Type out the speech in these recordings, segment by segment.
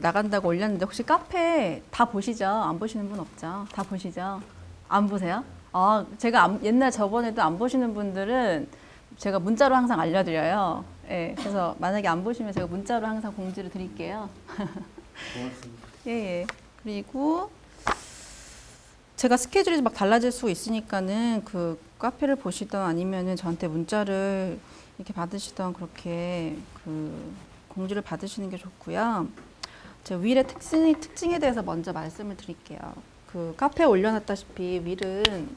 나간다고 올렸는데 혹시 카페 다 보시죠? 안 보시는 분 없죠? 다 보시죠? 안 보세요? 제가 옛날 저번에도 안 보시는 분들은 제가 문자로 항상 알려드려요. 예, 그래서 만약에 안 보시면 제가 문자로 항상 공지를 드릴게요. 고맙습니다. 예, 예. 그리고 제가 스케줄이 막 달라질 수 있으니까는 그 카페를 보시던 아니면은 저한테 문자를 이렇게 받으시던 그렇게 그 공지를 받으시는 게 좋고요. 제가 윌의 특징에 대해서 먼저 말씀을 드릴게요. 그 카페에 올려놨다시피 윌은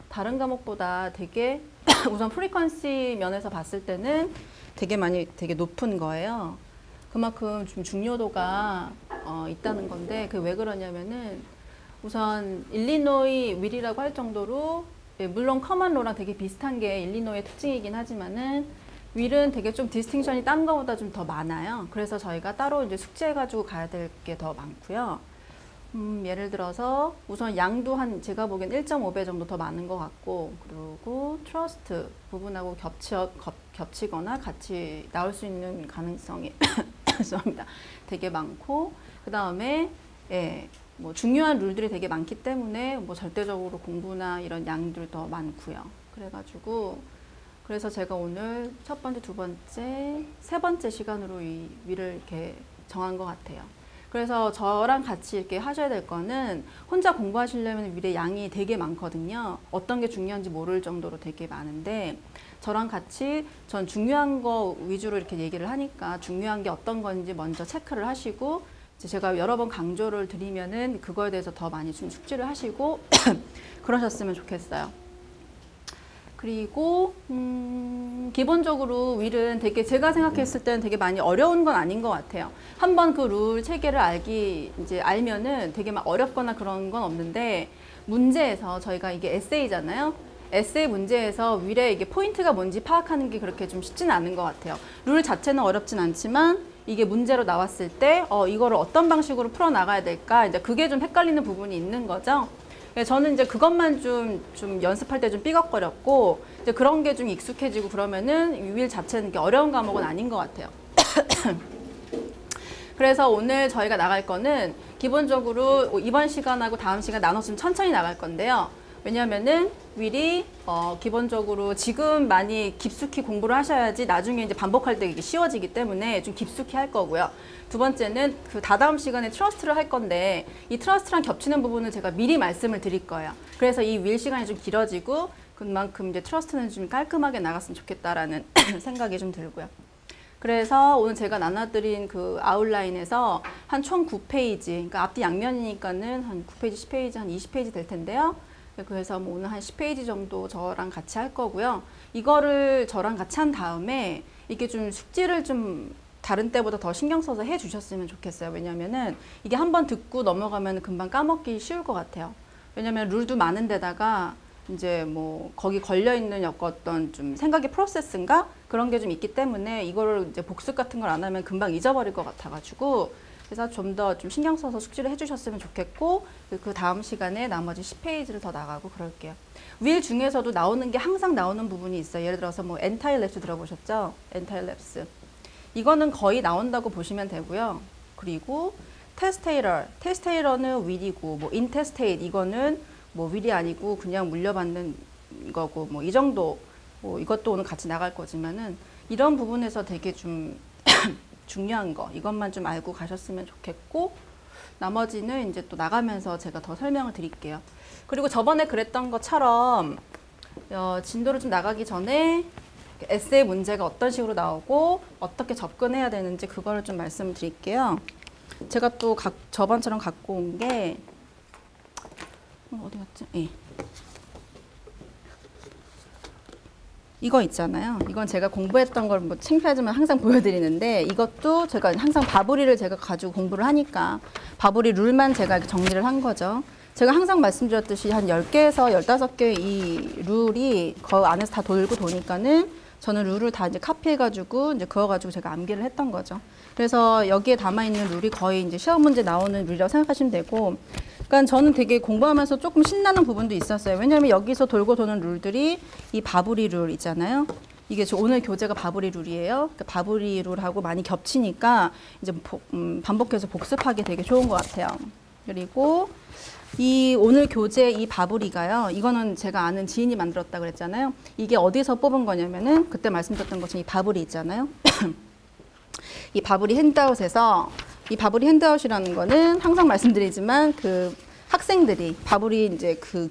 다른 과목보다 되게 우선 프리퀀시 면에서 봤을 때는 되게 높은 거예요. 그만큼 좀 중요도가 있다는 건데 그 왜 그러냐면은 우선 일리노이 윌이라고 할 정도로 물론 커먼로랑 되게 비슷한 게 일리노이의 특징이긴 하지만은 윌은 되게 좀 디스팅션이 딴 거보다 좀 더 많아요. 그래서 저희가 따로 이제 숙제해가지고 가야 될 게 더 많고요. 예를 들어서 우선 양도 제가 보기엔 1.5배 정도 더 많은 것 같고, 그리고 트러스트 부분하고 겹치거나 같이 나올 수 있는 가능성이 죄송합니다. 되게 많고, 그 다음에 뭐 중요한 룰들이 되게 많기 때문에 뭐 절대적으로 공부나 이런 양들 더 많고요. 그래서 제가 오늘 첫 번째, 두 번째, 세 번째 시간으로 이 윌을 이렇게 정한 것 같아요. 그래서 저랑 같이 이렇게 하셔야 될 거는 혼자 공부하시려면 윌의 양이 되게 많거든요. 어떤 게 중요한지 모를 정도로 되게 많은데 저랑 같이 전 중요한 거 위주로 이렇게 얘기를 하니까 중요한 게 어떤 건지 먼저 체크를 하시고 제가 여러 번 강조를 드리면은 그거에 대해서 더 많이 좀 숙지를 하시고 그러셨으면 좋겠어요. 그리고 기본적으로 윌은 되게 제가 생각했을 때는 되게 많이 어려운 건 아닌 것 같아요. 한번 그 룰 체계를 알면은 되게 막 어렵거나 그런 건 없는데 문제에서 저희가 이게 에세이잖아요. 에세이 문제에서 윌의 이게 포인트가 뭔지 파악하는 게 그렇게 좀 쉽지는 않은 것 같아요. 룰 자체는 어렵진 않지만 이게 문제로 나왔을 때 이거를 어떤 방식으로 풀어 나가야 될까 이제 그게 좀 헷갈리는 부분이 있는 거죠. 저는 이제 그것만 좀 연습할 때 좀 삐걱거렸고 이제 그런 게 좀 익숙해지고 그러면은 윌 자체는 어려운 과목은 아닌 것 같아요. 그래서 오늘 저희가 나갈 거는 기본적으로 이번 시간하고 다음 시간 나눠서 좀 천천히 나갈 건데요. 왜냐면은 윌이 기본적으로 지금 많이 깊숙이 공부를 하셔야지 나중에 이제 반복할 때 이게 쉬워지기 때문에 좀 깊숙이 할 거고요. 두 번째는 그 다다음 시간에 트러스트를 할 건데 이 트러스트랑 겹치는 부분은 제가 미리 말씀을 드릴 거예요. 그래서 이 윌 시간이 좀 길어지고 그만큼 이제 트러스트는 좀 깔끔하게 나갔으면 좋겠다라는 생각이 좀 들고요. 그래서 오늘 제가 나눠드린 그 아웃라인에서 한 총 9페이지, 그러니까 앞뒤 양면이니까는 한 9페이지, 10페이지, 한 20페이지 될 텐데요. 그래서 뭐 오늘 한 10페이지 정도 저랑 같이 할 거고요. 이거를 저랑 같이 한 다음에 이게 좀 숙지를 좀 다른 때보다 더 신경 써서 해 주셨으면 좋겠어요. 왜냐면은 이게 한번 듣고 넘어가면 금방 까먹기 쉬울 것 같아요. 왜냐면 룰도 많은 데다가 이제 뭐 거기 걸려 있는 어떤 좀 생각의 프로세스인가 그런 게 좀 있기 때문에 이거를 이제 복습 같은 걸 안 하면 금방 잊어버릴 것 같아가지고 그래서 좀 더 좀 신경 써서 숙지를 해주셨으면 좋겠고 그 다음 시간에 나머지 10페이지를 더 나가고 그럴게요. 윌 중에서도 나오는 게 항상 나오는 부분이 있어요. 예를 들어서 뭐 엔타일 랩스 들어보셨죠? 엔타일 랩스 이거는 거의 나온다고 보시면 되고요. 그리고 테스테이러는 윌이고 뭐 인테스테이트 이거는 뭐 윌이 아니고 그냥 물려받는 거고 뭐 이 정도 뭐 이것도 오늘 같이 나갈 거지만은 이런 부분에서 되게 좀 중요한 거 이것만 좀 알고 가셨으면 좋겠고 나머지는 이제 또 나가면서 제가 더 설명을 드릴게요. 그리고 저번에 그랬던 것처럼 진도를 좀 나가기 전에 에세이 문제가 어떤 식으로 나오고 어떻게 접근해야 되는지 그거를 좀 말씀을 드릴게요. 제가 또 저번처럼 갖고 온 게 어디 갔지? 예. 이거 있잖아요. 이건 제가 공부했던 걸 뭐 창피하지만 항상 보여드리는데 이것도 제가 항상 바브리를 제가 가지고 공부를 하니까 바브리 룰만 제가 이렇게 정리를 한 거죠. 제가 항상 말씀드렸듯이 한 10개에서 15개의 이 룰이 그 안에서 다 돌고 도니까는 저는 룰을 다 이제 카피해가지고 이제 그거 가지고 제가 암기를 했던 거죠. 그래서 여기에 담아있는 룰이 거의 이제 시험 문제 나오는 룰이라고 생각하시면 되고 그러니까 저는 되게 공부하면서 조금 신나는 부분도 있었어요. 왜냐하면 여기서 돌고 도는 룰들이 이 바브리 룰 있잖아요. 이게 오늘 교재가 바브리 룰이에요. 그러니까 바브리 룰하고 많이 겹치니까 이제 반복해서 복습하기 되게 좋은 것 같아요. 그리고 이 오늘 교재 이 바브리가요. 이거는 제가 아는 지인이 만들었다 그랬잖아요. 이게 어디서 뽑은 거냐면은 그때 말씀드렸던 것처럼 이 바브리 있잖아요. 이 바브리 핸드아웃에서 이 바브리 핸드아웃이라는 거는 항상 말씀드리지만 그 학생들이 바브리 이제 그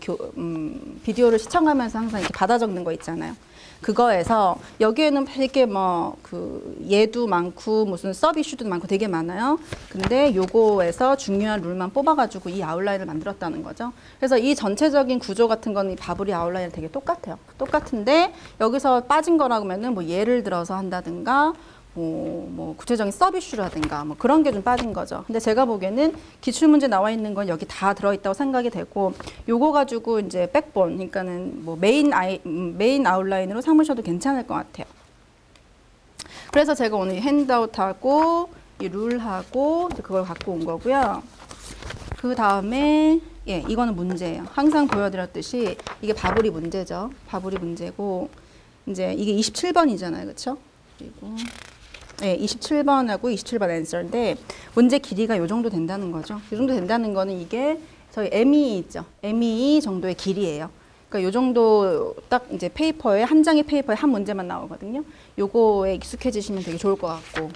비디오를 시청하면서 항상 이렇게 받아 적는 거 있잖아요. 그거에서 여기에는 되게 뭐 그 예도 많고 무슨 서브 이슈도 많고 되게 많아요. 근데 요거에서 중요한 룰만 뽑아가지고 이 아웃라인을 만들었다는 거죠. 그래서 이 전체적인 구조 같은 거는 이 바브리 아웃라인이 되게 똑같아요. 똑같은데 여기서 빠진 거라고 하면은 뭐 예를 들어서 한다든가 뭐 구체적인 서비스라든가 뭐 그런 게 좀 빠진 거죠. 근데 제가 보기에는 기출문제 나와 있는 건 여기 다 들어있다고 생각이 되고 요거 가지고 이제 백본 그러니까는 뭐 메인 아웃라인으로 삼으셔도 괜찮을 것 같아요. 그래서 제가 오늘 핸드아웃하고 이 룰하고 그걸 갖고 온 거고요. 그 다음에 예 이거는 문제예요. 항상 보여드렸듯이 이게 바브리 문제죠. 바브리 문제고 이제 이게 27번이잖아요, 그렇죠? 그리고 네, 27번하고 27번 앤서인데 문제 길이가 이 정도 된다는 거죠. 이 정도 된다는 거는 이게 저희 MEE 있죠. MEE 정도의 길이에요. 그러니까 이 정도 딱 이제 페이퍼에 한 장의 페이퍼에 한 문제만 나오거든요. 요거에 익숙해지시면 되게 좋을 것 같고.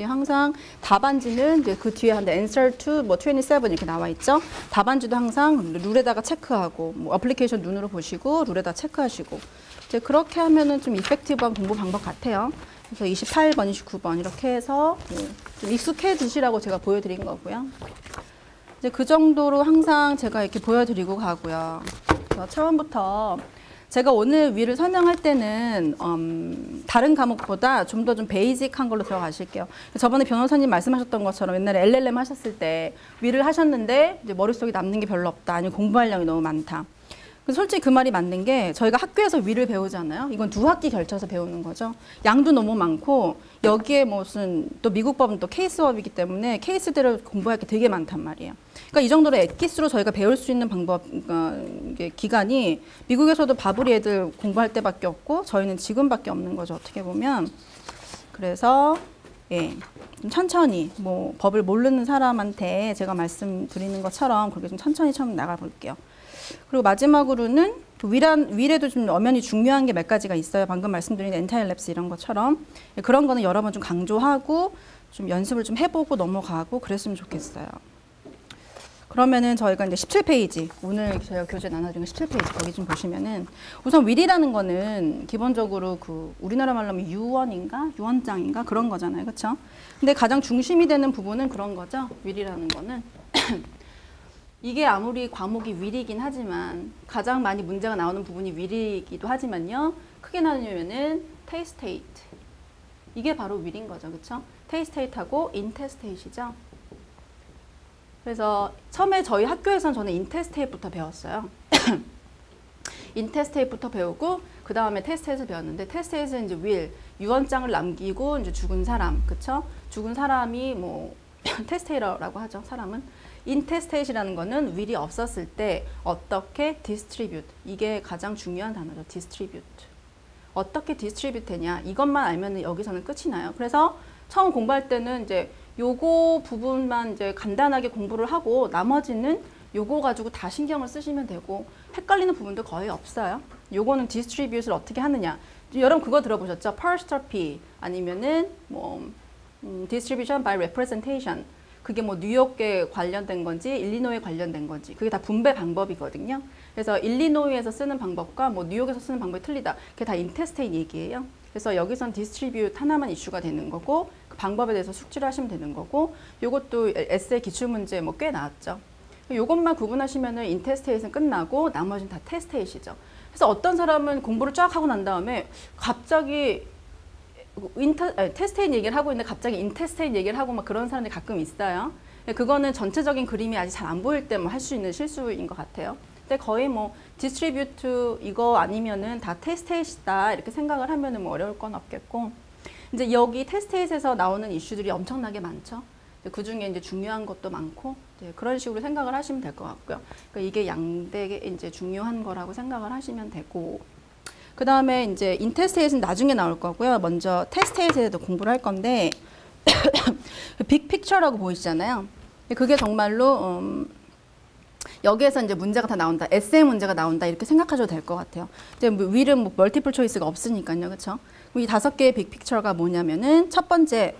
항상 답안지는 이제 그 뒤에 한 answer to 뭐 27 이렇게 나와 있죠. 답안지도 항상 룰에다가 체크하고 뭐 어플리케이션 눈으로 보시고 룰에다 체크하시고 이제 그렇게 하면은 좀 이펙티브한 공부 방법 같아요. 그래서 28번, 29번 이렇게 해서 좀 익숙해지시라고 제가 보여드린 거고요. 이제 그 정도로 항상 제가 이렇게 보여드리고 가고요. 그래서 처음부터 제가 오늘 위를 설명할 때는 다른 과목보다 좀 더 좀 베이직한 걸로 들어가실게요. 저번에 변호사님 말씀하셨던 것처럼 옛날에 LLM 하셨을 때 위를 하셨는데 이제 머릿속에 남는 게 별로 없다. 아니면 공부할 양이 너무 많다. 솔직히 그 말이 맞는 게 저희가 학교에서 위를 배우잖아요. 이건 2학기 걸쳐서 배우는 거죠. 양도 너무 많고 여기에 무슨 또 미국 법은 또 케이스법이기 때문에 케이스대로 공부할 게 되게 많단 말이에요. 그러니까 이 정도로 엑기스로 저희가 배울 수 있는 방법 기간이 미국에서도 바브리 애들 공부할 때밖에 없고 저희는 지금밖에 없는 거죠. 어떻게 보면. 그래서 예, 좀 천천히 뭐 법을 모르는 사람한테 제가 말씀드리는 것처럼 그렇게 좀 천천히 처음 나가 볼게요. 그리고 마지막으로는 위례도 좀 엄연히 중요한 게 몇 가지가 있어요. 방금 말씀드린 엔타일랩스 이런 것처럼 그런 거는 여러 번 좀 강조하고 좀 연습을 좀 해보고 넘어가고 그랬으면 좋겠어요. 그러면은 저희가 이제 17페이지 오늘 제가 교재 나눠드린 17페이지 거기 좀 보시면은 우선 윌이라는 거는 기본적으로 그 우리나라 말로 하면 유언인가 유언장인가 그런 거잖아요, 그렇죠? 근데 가장 중심이 되는 부분은 그런 거죠. 윌이라는 거는 이게 아무리 과목이 윌이긴 하지만 가장 많이 문제가 나오는 부분이 윌이기도 하지만요. 크게 나누면은 테스테이트 이게 바로 윌인 거죠, 그렇죠? 테스테이트하고 인테스테이트이죠. 그래서 처음에 저희 학교에서는 저는 인테스테이트부터 배웠어요. 인테스테이트부터 배우고 그 다음에 테스테이트를 배웠는데 테스테이트는 이제 윌 유언장을 남기고 이제 죽은 사람, 그렇죠? 죽은 사람이 뭐 테스테이터라고 하죠, 사람은. 인테스테이트라는 거는 윌이 없었을 때 어떻게 디스트리뷰트 이게 가장 중요한 단어죠. 디스트리뷰트 어떻게 디스트리뷰트 되냐 이것만 알면 여기서는 끝이 나요. 그래서 처음 공부할 때는 이제 요거 부분만 이제 간단하게 공부를 하고 나머지는 요거 가지고 다 신경을 쓰시면 되고 헷갈리는 부분도 거의 없어요. 요거는 디스트리뷰트를 어떻게 하느냐 여러분 그거 들어보셨죠? 파스터피 아니면은 뭐 distribution by representation 그게 뭐 뉴욕에 관련된 건지 일리노이에 관련된 건지 그게 다 분배 방법이거든요. 그래서 일리노이에서 쓰는 방법과 뭐 뉴욕에서 쓰는 방법이 틀리다. 그게 다 인테스테이트 얘기예요. 그래서 여기선 디스트리뷰트 하나만 이슈가 되는 거고 그 방법에 대해서 숙지를 하시면 되는 거고 요것도 에세이 기출문제 뭐 꽤 나왔죠. 요것만 구분하시면은 인테스테이트는 끝나고 나머지는 다 테스테이트이죠. 그래서 어떤 사람은 공부를 쫙 하고 난 다음에 갑자기 테스테이트 얘기를 하고 있는데 갑자기 인테스테이트 얘기를 하고 막 그런 사람들이 가끔 있어요. 그거는 전체적인 그림이 아직 잘 안 보일 때 뭐 할 수 있는 실수인 것 같아요. 근데 거의 뭐 디스트리뷰트 이거 아니면은 다 테스테이트다 이렇게 생각을 하면은 뭐 어려울 건 없겠고 이제 여기 테스테이트에서 나오는 이슈들이 엄청나게 많죠. 그 중에 이제 중요한 것도 많고 그런 식으로 생각을 하시면 될 것 같고요. 그러니까 이게 양대게 이제 중요한 거라고 생각을 하시면 되고. 그 다음에 이제 인테스테이트는 나중에 나올 거고요. 먼저 테스테이트에 대해서 공부를 할 건데 빅픽처라고 보이시잖아요. 그게 정말로 여기에서 이제 문제가 다 나온다. 에세이 문제가 나온다. 이렇게 생각하셔도 될 것 같아요. 이제 위는 뭐 멀티플 초이스가 없으니까요. 그렇죠? 이 5개의 빅픽처가 뭐냐면은 첫 번째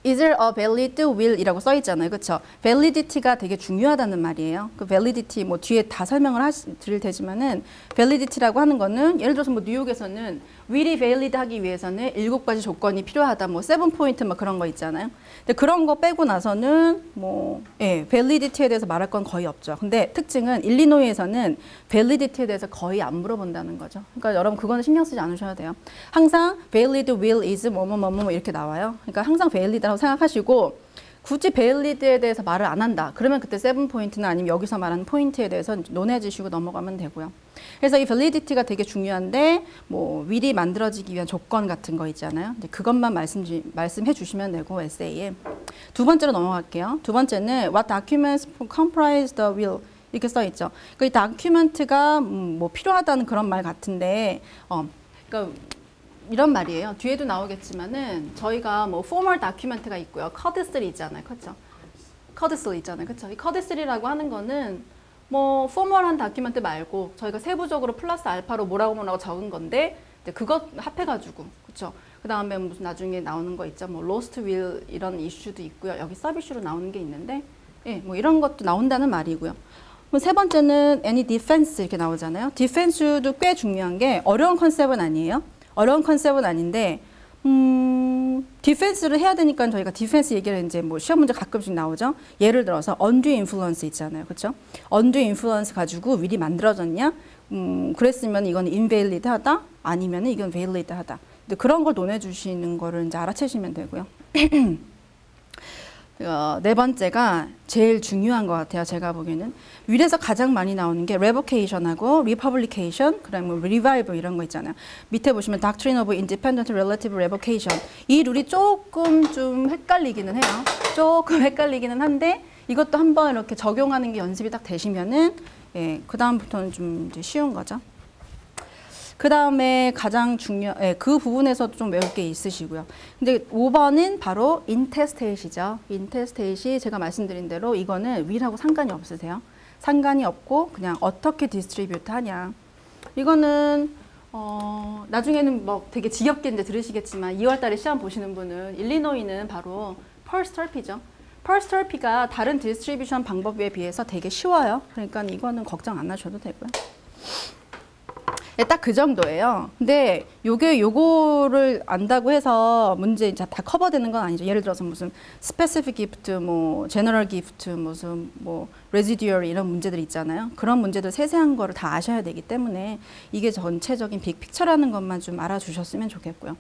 Is there a valid will 이라고 써 있잖아요. 그렇죠? validity가 되게 중요하다는 말이에요. 그 validity 뭐 뒤에 다 설명을 드릴 테지만은 validity라고 하는 거는 예를 들어서 뭐 뉴욕에서는 will이 valid 하기 위해서는 7가지 조건이 필요하다. 뭐 7포인트 막 그런 거 있잖아요. 근데 그런 거 빼고 나서는 뭐 validity에 대해서 말할 건 거의 없죠. 근데 특징은 일리노이에서는 validity에 대해서 거의 안 물어본다는 거죠. 그러니까 여러분 그거는 신경 쓰지 않으셔도 돼요. 항상 valid will is 뭐뭐뭐뭐 이렇게 나와요. 그러니까 항상 valid라고 생각하시고 굳이 valid에 대해서 말을 안 한다. 그러면 그때 7포인트나 아니면 여기서 말하는 포인트에 대해서 논해주시고 넘어가면 되고요. 그래서 이 validity가 되게 중요한데 뭐 will이 만들어지기 위한 조건 같은 거 있잖아요. 그것만 말씀해 주시면 되고 에세이에. 두 번째로 넘어갈게요. 두 번째는 what documents comprise the will 이렇게 써 있죠. 그러니까 이 다큐멘트가 뭐 필요하다는 그런 말 같은데 그러니까 이런 말이에요. 뒤에도 나오겠지만은 저희가 뭐 formal document가 있고요. codicil 있잖아요. 그렇죠? codicil 있잖아요. 그렇죠? 이 codicil이라고 하는 거는 뭐 formal한 다큐멘트 말고 저희가 세부적으로 플러스 알파로 뭐라고 적은 건데 그것 합해가지고 그렇죠? 그 다음에 무슨 나중에 나오는 거 있죠? 뭐 lost will 이런 이슈도 있고요. 여기 서브 이슈로 나오는 게 있는데 뭐 이런 것도 나온다는 말이고요. 세 번째는 any defense 이렇게 나오잖아요. defense도 꽤 중요한 게 어려운 컨셉은 아니에요. 어려운 컨셉은 아닌데 디펜스를 해야 되니까 저희가 디펜스 얘기를 이제 뭐 시험 문제 가끔씩 나오죠. 예를 들어서 undue influence 있잖아요. 그렇죠? undue influence 가지고 will이 만들어졌냐? 그랬으면 이건 invalid 하다 아니면 이건 valid 하다. 근데 그런 걸 논해 주시는 거를 이제 알아채시면 되고요. 네 번째가 제일 중요한 것 같아요. 제가 보기에는 윌에서 가장 많이 나오는 게 revocation하고 republication, 그다음에 뭐 revival 이런 거 있잖아요. 밑에 보시면 doctrine of independent relative revocation 이 룰이 조금 좀 헷갈리기는 해요. 조금 헷갈리기는 한데 이것도 한번 이렇게 적용하는 게 연습이 딱 되시면은 그 다음부터는 좀 이제 쉬운 거죠. 그 다음에 가장 그 부분에서 좀 외울 게 있으시고요. 근데 5번은 바로 인테스테이트이죠. 인테스테이트이 제가 말씀드린 대로 이거는 will하고 상관이 없으세요. 상관이 없고 그냥 어떻게 디스트리뷰트 하냐. 이거는 나중에는 뭐 되게 지겹게 이제 들으시겠지만 2월 달에 시험 보시는 분은 일리노이는 바로 펄스터피죠. 펄스터피가 다른 디스트리뷰션 방법에 비해서 되게 쉬워요. 그러니까 이거는 걱정 안 하셔도 되고요. 딱 그 정도예요. 근데 요거를 안다고 해서 문제 이제 다 커버되는 건 아니죠. 예를 들어서 무슨 specific gift, 뭐 general gift, 무슨 뭐 residual 이런 문제들 있잖아요. 그런 문제들 세세한 거를 다 아셔야 되기 때문에 이게 전체적인 빅픽처라는 것만 좀 알아주셨으면 좋겠고요.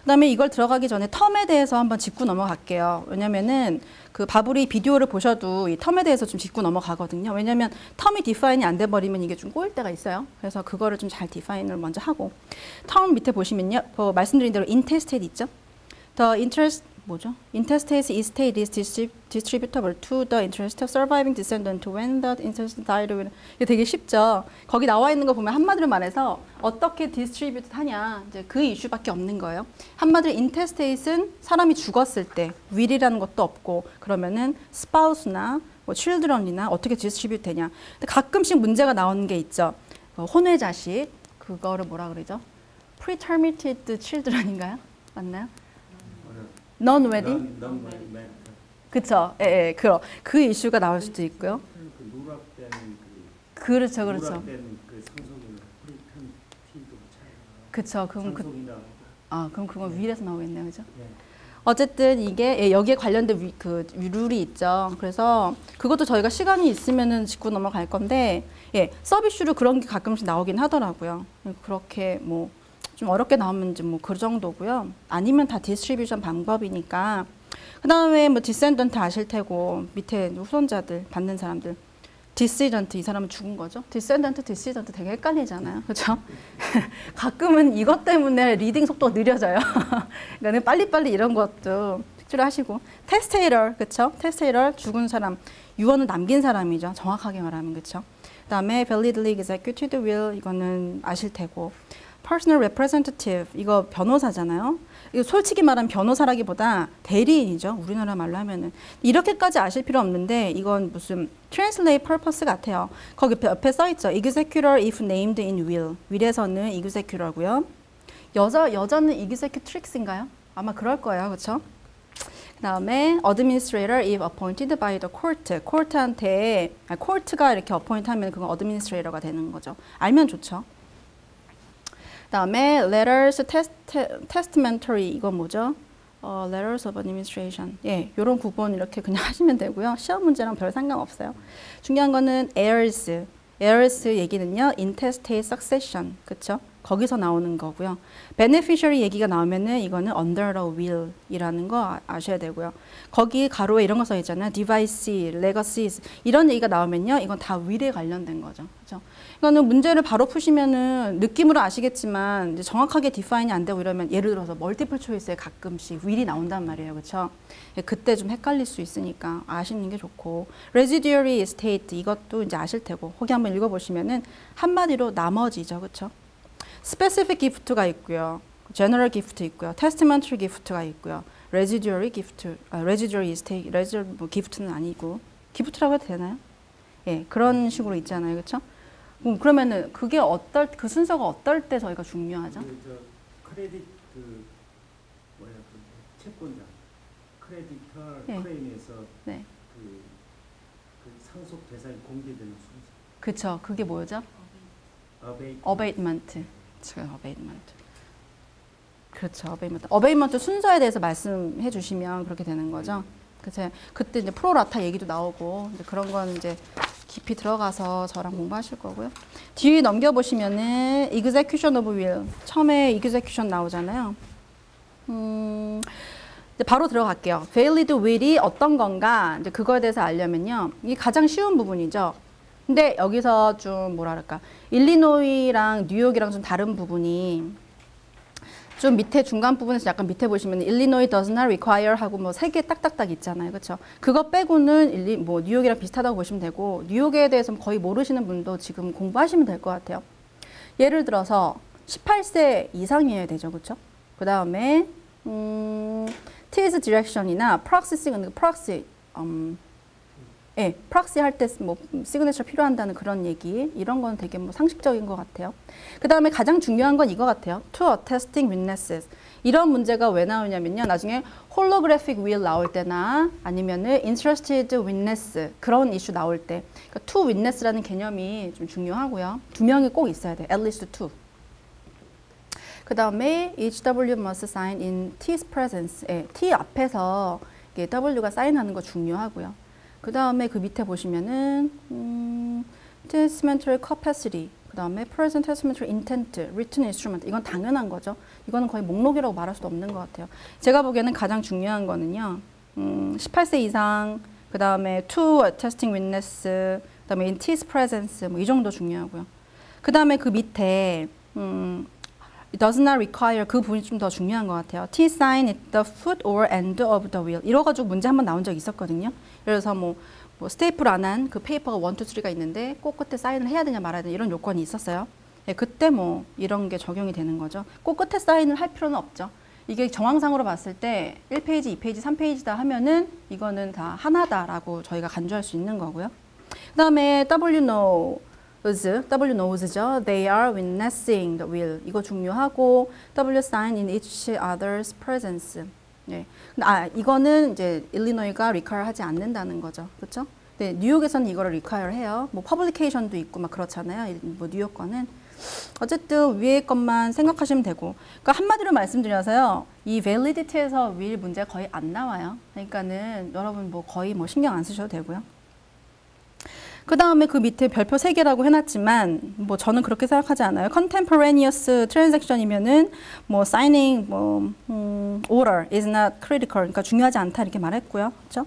그다음에 이걸 들어가기 전에 텀에 대해서 한번 짚고 넘어갈게요. 왜냐면은 그 바브리 비디오를 보셔도 이 텀에 대해서 좀 짚고 넘어가거든요. 왜냐면 텀이 디파인이 안 돼 버리면 이게 좀 꼬일 때가 있어요. 그래서 그거를 좀 잘 디파인을 먼저 하고 텀 밑에 보시면요. 말씀드린 대로 intestate 있죠? The interest 뭐죠? Intestate estate is distributable to the interest of surviving descendant when the intestate died. 이게 되게 쉽죠. 거기 나와 있는 거 보면 한마디로 말해서 어떻게 디스트리뷰트 하냐 이제 그 이슈밖에 없는 거예요. 한마디로 intestate은 사람이 죽었을 때 will이라는 것도 없고 그러면은 spouse나 뭐 children이나 어떻게 디스트리뷰트 되냐. 근데 가끔씩 문제가 나오는 게 있죠. 혼외 자식 그거를 뭐라 그러죠? pretermitted children인가요? 맞나요? non-wedding? 그쵸. 예, 그 이슈가 나올 수도 있고요. 그렇죠, 그렇죠. 그쵸. 그럼 그럼 그건 will에서 나오겠네요, 그죠? 어쨌든 이게 여기에 관련된 그 룰이 있죠. 그래서 그것도 저희가 시간이 있으면은 짚고 넘어갈 건데, 서비스로 그런 게 가끔씩 나오긴 하더라고요. 그렇게 뭐. 좀 어렵게 나오면 뭐 그 정도고요. 아니면 다 디스트리뷰션 방법이니까. 그 다음에 뭐 디센던트 아실 테고 밑에 후손자들 받는 사람들 디시던트 이 사람은 죽은 거죠. 디센던트 디시던트 되게 헷갈리잖아요. 그렇죠? 가끔은 이것 때문에 리딩 속도가 느려져요. 그러니까 빨리빨리 이런 것도 식주를 하시고 테스테이터 그렇죠? 테스테이터 죽은 사람 유언을 남긴 사람이죠. 정확하게 말하면 그렇죠? 그다음에 validly executed will 이거는 아실 테고 personal representative 이거 변호사잖아요. 이거 솔직히 말하면 변호사라기보다 대리인이죠. 우리나라 말로 하면은 이렇게까지 아실 필요 없는데 이건 무슨 translate purpose 같아요. 거기 옆에 써 있죠. executor if named in will. will에서는 executor고요. 여자는 executrix인가요? 아마 그럴 거예요. 그렇죠? 그다음에 administrator if appointed by the court. court가 이렇게 appoint 하면 그건 administrator가 되는 거죠. 알면 좋죠. 그다음에 letters testamentary 이건 뭐죠? letters of administration. 예, 요런 구분 이렇게 그냥 하시면 되고요. 시험 문제랑 별 상관없어요. 중요한 거는 heirs. heirs 얘기는요. intestate succession. 그렇죠? 거기서 나오는 거고요. beneficiary 얘기가 나오면은 이거는 under the will 이라는 거 아셔야 되고요. 거기 가로에 이런 거 써 있잖아요. device, legacies 이런 얘기가 나오면요. 이건 다 will에 관련된 거죠. 그렇죠? 이거는 문제를 바로 푸시면은 느낌으로 아시겠지만 이제 정확하게 define이 안 되고 이러면 예를 들어서 multiple choice에 가끔씩 will이 나온단 말이에요. 그렇죠? 그때 좀 헷갈릴 수 있으니까 아시는 게 좋고 residuary estate 이것도 이제 아실 테고 거기 한번 읽어보시면은 한마디로 나머지죠. 그렇죠? specific gift가 있고요. general gift 있고요. testamentary gift가 있고요. residuary gift, residuary estate, residual 뭐 gift는 아니고 gift라고 해도 되나요? 예, 그런 식으로 있잖아요. 그렇죠? 그러면은 그게 그 순서가 어떨 때 저희가 중요하죠? 크레딧 뭐야 채권자 크레디터 예. 클레임에서 네. 그 상속 대상이 공개되는 순서. 그렇죠. 그게 뭐죠? abatement. abatement. 그렇죠. abatement. abatement 순서에 대해서 말씀해 주시면 그렇게 되는 거죠. 그때 이제 프로라타 얘기도 나오고 이제 그런 건 이제 깊이 들어가서 저랑 공부하실 거고요. 뒤에 넘겨보시면은 execution of will. 처음에 execution 나오잖아요. 이제 바로 들어갈게요. valid will이 어떤 건가 이제 그거에 대해서 알려면요. 이게 가장 쉬운 부분이죠. 근데 여기서 좀 뭐랄까 일리노이랑 뉴욕이랑 좀 다른 부분이 좀 밑에 중간 부분에서 약간 밑에 보시면 일리노이 does not require 하고 뭐 세 개 딱딱딱 있잖아요. 그렇죠? 그거 빼고는 뭐 뉴욕이랑 비슷하다고 보시면 되고 뉴욕에 대해서 거의 모르시는 분도 지금 공부하시면 될 것 같아요. 예를 들어서 18세 이상이어야 되죠. 그렇죠? 그다음에 T's direction이나 proxy 예, 프락시 할 때 뭐 시그니처 필요한다는 그런 얘기 이런 건 되게 뭐 상식적인 것 같아요. 그 다음에 가장 중요한 건 이거 같아요. To attesting witnesses 이런 문제가 왜 나오냐면요. 나중에 holographic will 나올 때나 아니면은 interested witness 그런 이슈 나올 때 그러니까 to witness라는 개념이 좀 중요하고요. 두 명이 꼭 있어야 돼요. at least two. 그 다음에 each W must sign in T's presence. 예, T 앞에서 W가 사인하는 거 중요하고요. 그 다음에 그 밑에 보시면은 testamentary capacity, 그 다음에 present testamentary intent, written instrument 이건 당연한 거죠. 이거는 거의 목록이라고 말할 수도 없는 것 같아요. 제가 보기에는 가장 중요한 거는요. 18세 이상, 그 다음에 to attesting witness, 그 다음에 in T's presence 뭐 이 정도 중요하고요. 그 다음에 그 밑에 It does not require 그 부분이 좀 더 중요한 것 같아요. T sign at the foot or end of the wheel. 이래가지고 문제 한번 나온 적 있었거든요. 그래서 뭐 스테이플 안 한 그 페이퍼가 1, 2, 3가 있는데 꼭 끝에 사인을 해야 되냐 말아야 되냐 이런 요건이 있었어요. 네, 그때 뭐 이런 게 적용이 되는 거죠. 꼭 끝에 사인을 할 필요는 없죠. 이게 정황상으로 봤을 때 1페이지, 2페이지, 3페이지다 하면은 이거는 다 하나다라고 저희가 간주할 수 있는 거고요. 그 다음에 W knows죠. They are witnessing the will. 이거 중요하고 W sign in each other's presence. 네. 이거는 이제 일리노이가 require 하지 않는다는 거죠. 그렇죠? 네, 뉴욕에서는 이거를 require 해요. 뭐 퍼블리케이션도 있고 막 그렇잖아요. 뭐 뉴욕 거는. 어쨌든 위에 것만 생각하시면 되고. 그러니까 한마디로 말씀드려서요. 이 validity에서 will 문제 거의 안 나와요. 그러니까는 여러분 뭐 거의 뭐 신경 안 쓰셔도 되고요. 그 다음에 그 밑에 별표 3개라고 해놨지만 뭐 저는 그렇게 생각하지 않아요. Contemporaneous transaction이면은 뭐 signing order is not critical. 그러니까 중요하지 않다 이렇게 말했고요. 그렇죠?